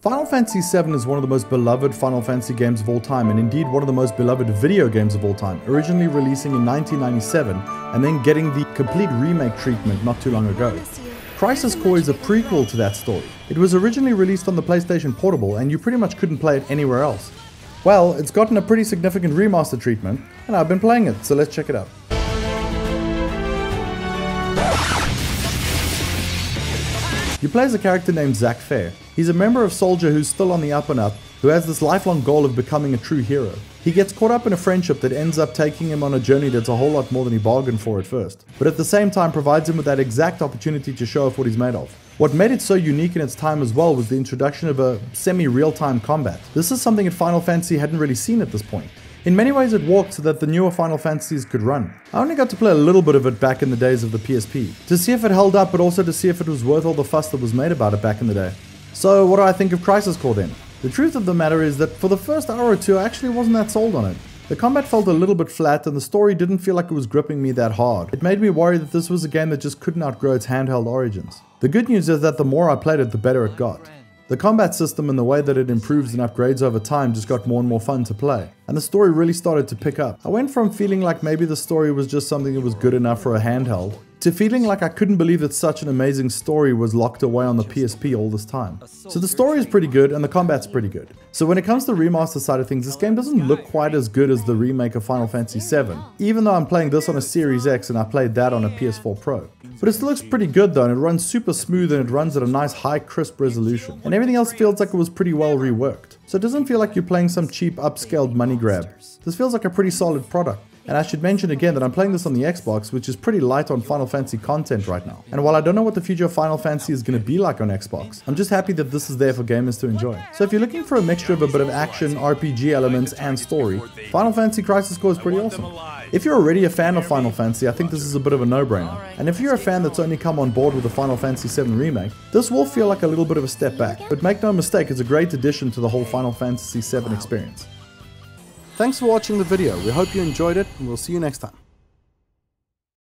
Final Fantasy VII is one of the most beloved Final Fantasy games of all time, and indeed one of the most beloved video games of all time, originally releasing in 1997 and then getting the complete remake treatment not too long ago. Crisis Core is a prequel to that story. It was originally released on the PlayStation Portable and you pretty much couldn't play it anywhere else. Well, it's gotten a pretty significant remaster treatment and I've been playing it, so let's check it out. You play as a character named Zack Fair. He's a member of Soldier who's still on the up and up, who has this lifelong goal of becoming a true hero. He gets caught up in a friendship that ends up taking him on a journey that's a whole lot more than he bargained for at first, but at the same time provides him with that exact opportunity to show off what he's made of. What made it so unique in its time as well was the introduction of a semi-real-time combat. This is something that Final Fantasy hadn't really seen at this point. In many ways it worked so that the newer Final Fantasies could run. I only got to play a little bit of it back in the days of the PSP, to see if it held up but also to see if it was worth all the fuss that was made about it back in the day. So what do I think of Crisis Core then? The truth of the matter is that for the first hour or two I actually wasn't that sold on it. The combat felt a little bit flat and the story didn't feel like it was gripping me that hard. It made me worry that this was a game that just couldn't outgrow its handheld origins. The good news is that the more I played it, the better it got. The combat system and the way that it improves and upgrades over time just got more and more fun to play. And the story really started to pick up. I went from feeling like maybe the story was just something that was good enough for a handheld, to feeling like I couldn't believe that such an amazing story was locked away on the PSP all this time. So the story is pretty good and the combat's pretty good. So when it comes to the remaster side of things, this game doesn't look quite as good as the remake of Final Fantasy VII, even though I'm playing this on a Series X and I played that on a PS4 Pro. But it still looks pretty good though, and it runs super smooth and it runs at a nice high crisp resolution. And everything else feels like it was pretty well reworked. So it doesn't feel like you're playing some cheap upscaled money grab. This feels like a pretty solid product. And I should mention again that I'm playing this on the Xbox, which is pretty light on Final Fantasy content right now. And while I don't know what the future of Final Fantasy is going to be like on Xbox, I'm just happy that this is there for gamers to enjoy. So if you're looking for a mixture of a bit of action, RPG elements, and story, Final Fantasy Crisis Core is pretty awesome. If you're already a fan of Final Fantasy, I think this is a bit of a no-brainer. And if you're a fan that's only come on board with the Final Fantasy VII Remake, this will feel like a little bit of a step back. But make no mistake, it's a great addition to the whole Final Fantasy VII experience. Thanks for watching the video. We hope you enjoyed it and we'll see you next time.